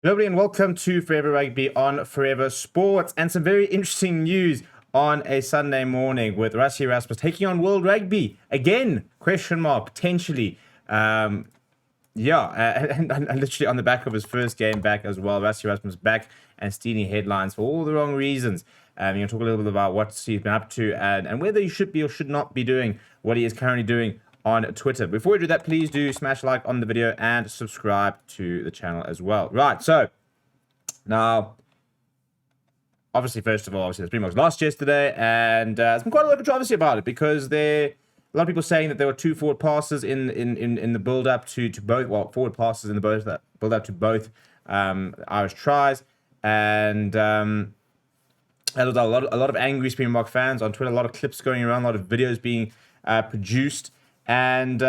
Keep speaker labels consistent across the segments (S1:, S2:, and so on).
S1: Hello and welcome to Forever Rugby on Forever Sports, and some very interesting news on a Sunday morning with RASSIE ERASMUS taking on World Rugby again? Question mark, potentially. And literally on the back of his first game back as well, RASSIE ERASMUS back and stealing headlines for all the wrong reasons. You're going to talk a little bit about what he's been up to and whether he should be or should not be doing what he is currently doing on Twitter. Before we do that, please do smash like on the video and subscribe to the channel as well. Right, so now, obviously, first of all, the Springboks lost yesterday, and there's been quite a lot of controversy about it because a lot of people saying that there were two forward passes in the build up to both, well, forward passes in the build up to both Irish tries, and there was a lot of angry Springbok fans on Twitter, a lot of clips going around, a lot of videos being produced, and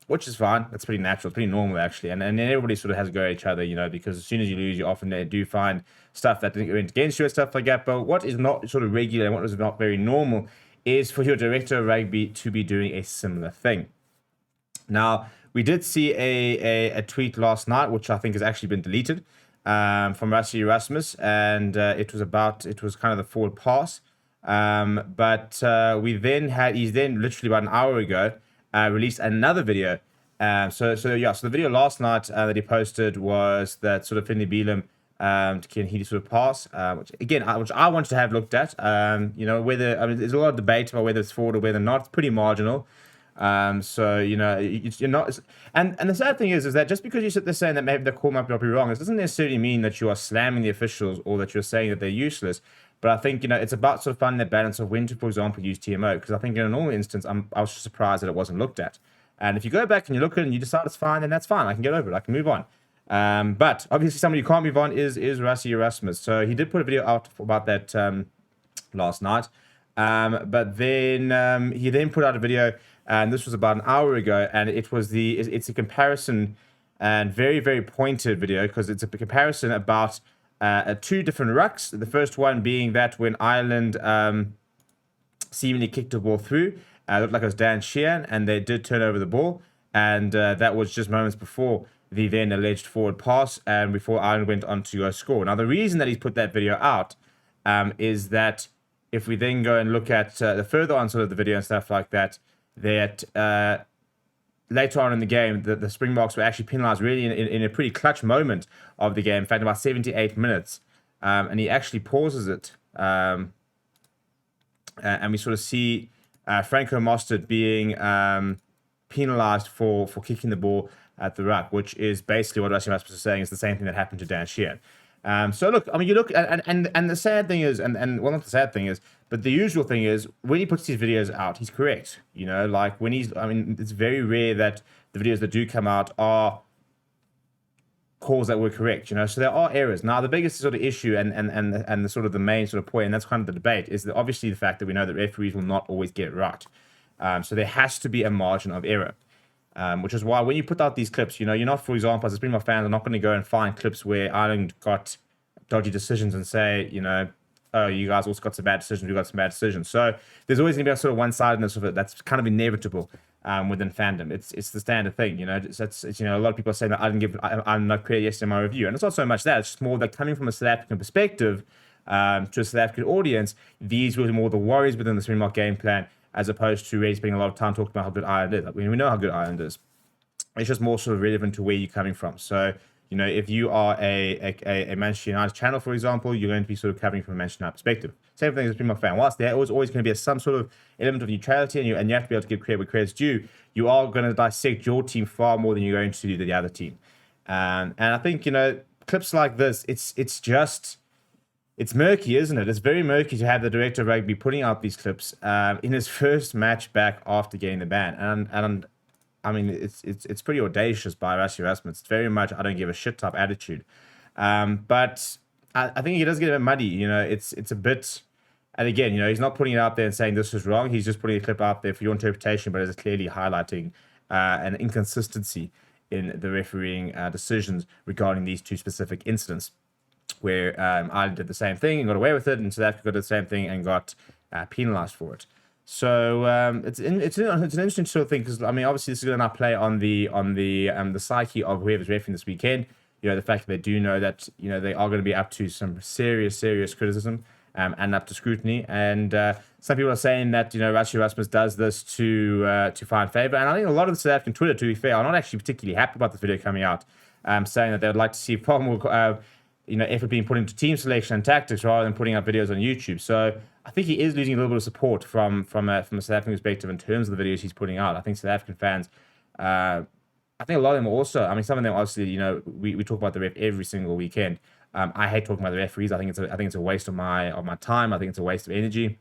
S1: which is fine. That's pretty natural. It's pretty normal, actually. And everybody sort of has to go at each other, because as soon as you lose, you often do find stuff that went against you and stuff like that. But what is not sort of regular and what is not very normal is for your director of rugby to be doing a similar thing. Now, we did see a tweet last night, which I think has actually been deleted, from RASSIE ERASMUS, and it was kind of the forward pass. But he's then literally about an hour ago released another video. So the video last night that he posted was that sort of Finley Beelum can he sort of pass, which I wanted to have looked at. Whether there's a lot of debate about whether it's forward or whether not. It's pretty marginal. You're not. And the sad thing is that just because you sit there saying that maybe the call might not be wrong, it doesn't necessarily mean that you are slamming the officials or that you're saying that they're useless. But I think, it's about sort of finding that balance of when to, for example, use TMO. Because I think in a normal instance, I was just surprised that it wasn't looked at. And if you go back and you look at it and you decide it's fine, then that's fine. I can get over it. I can move on. But obviously somebody you can't move on is RASSIE ERASMUS. So he did put a video out about that last night. But then he then put out a video, and this was about an hour ago, and it's a comparison, and very, very pointed video, because it's a comparison about two different rucks. The first one being that when Ireland seemingly kicked the ball through, looked like it was Dan Sheehan, and they did turn over the ball, and that was just moments before the then alleged forward pass, and before Ireland went on to score. Now, the reason that he's put that video out is that if we then go and look at the further on sort of the video and stuff like that, later on in the game, the Springboks were actually penalised really in a pretty clutch moment of the game. In fact, about 78 minutes. And he actually pauses it. And we sort of see Franco Mostert being penalised for kicking the ball at the ruck, which is basically what RASSIE ERASMUS is saying is the same thing that happened to Dan Sheehan. So look, you look, and the sad thing is, and well, not the sad thing is, but the usual thing is, when he puts these videos out, he's correct. Like when it's very rare that the videos that do come out are calls that were correct, so there are errors. Now, the biggest sort of issue and the sort of the main sort of point, and that's kind of the debate, is that obviously the fact that we know that referees will not always get it right. So there has to be a margin of error. Which is why when you put out these clips, you're not, for example, as a Springbok fan, are not going to go and find clips where Ireland got dodgy decisions and say, oh, you guys also got some bad decisions, we got some bad decisions. So there's always going to be a sort of one-sidedness of it that's kind of inevitable within fandom. It's the standard thing, It's a lot of people are saying that I'm not clear yesterday in my review, and it's not so much that. It's just more that coming from a South African perspective to a South African audience, these were more the worries within the Springbok game plan, as opposed to really spending a lot of time talking about how good Ireland is. We know how good Ireland is. It's just more sort of relevant to where you're coming from. So, if you are a Manchester United channel, for example, you're going to be sort of covering from a Manchester United perspective. Same thing as a Springbok fan. Whilst there is always going to be some sort of element of neutrality, and you have to be able to give credit where credit's due, you are going to dissect your team far more than you're going to do the other team. And I think, clips like this, it's murky, isn't it? It's very murky to have the director of rugby putting out these clips in his first match back after getting the ban. And it's pretty audacious by RASSIE ERASMUS. It's very much I don't give a shit type attitude. But I think he does get a bit muddy. It's a bit. And again, he's not putting it out there and saying this is wrong. He's just putting a clip out there for your interpretation, but it's clearly highlighting an inconsistency in the refereeing decisions regarding these two specific incidents, where Ireland did the same thing and got away with it, and South Africa did the same thing and got penalised for it. So it's an interesting sort of thing, because obviously this is going to play on the psyche of whoever's refereeing this weekend. the fact that they do know that, they are going to be up to some serious criticism and up to scrutiny. And some people are saying that, RASSIE ERASMUS does this to find favor. And I think a lot of the South African Twitter, to be fair, are not actually particularly happy about this video coming out, saying that they would like to see far more, effort being put into team selection and tactics rather than putting up videos on YouTube. So I think he is losing a little bit of support from a South African perspective in terms of the videos he's putting out. I think South African fans, I think a lot of them are also, some of them obviously, we talk about the ref every single weekend. I hate talking about the referees. I think it's a waste of my time. I think it's a waste of energy,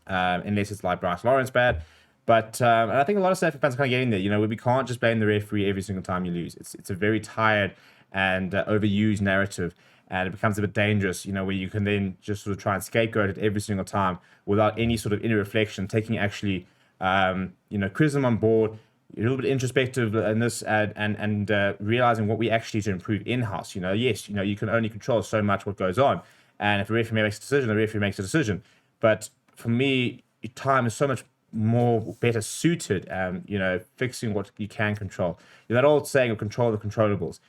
S1: unless it's like Bryce Lawrence bad. But and I think a lot of South African fans are kind of getting there. We can't just blame the referee every single time you lose. It's a very tired and overused narrative, and it becomes a bit dangerous. Where you can then just sort of try and scapegoat it every single time without any sort of inner reflection, taking actually criticism on board, a little bit introspective in this, and realizing what we actually need to improve in-house. Yes, you can only control so much what goes on, and if a referee makes a decision, the referee makes a decision. But for me, time is so much more better suited, fixing what you can control. That old saying of control the controllables,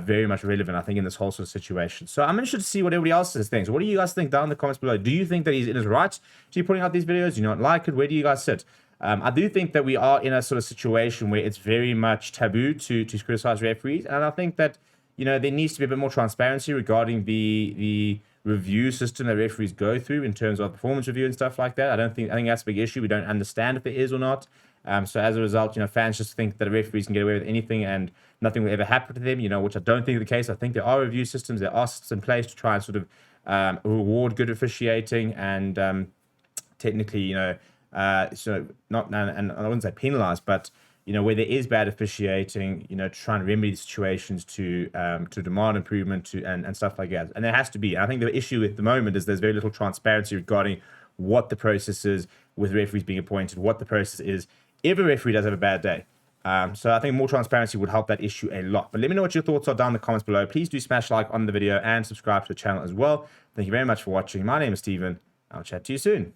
S1: very much relevant, I think, in this whole sort of situation. So I'm interested to see what everybody else thinks. What do you guys think down in the comments below? Do you think that he's in his rights to be putting out these videos? Do you not like it? Where do you guys sit? I do think that we are in a sort of situation where it's very much taboo to criticize referees, and I think that there needs to be a bit more transparency regarding the review system that referees go through in terms of performance review and stuff like that. I think that's a big issue. We don't understand if there is or not. So as a result, fans just think that referees can get away with anything and nothing will ever happen to them. Which I don't think is the case. I think there are review systems, there are systems in place to try and sort of reward good officiating and technically, so not, and I wouldn't say penalize, but where there is bad officiating, to try and remedy the situations, to demand improvement, and stuff like that. And there has to be. I think the issue at the moment is there's very little transparency regarding what the process is with referees being appointed, what the process is. Every referee does have a bad day. So I think more transparency would help that issue a lot. But let me know what your thoughts are down in the comments below. Please do smash like on the video and subscribe to the channel as well. Thank you very much for watching. My name is Steven. I'll chat to you soon.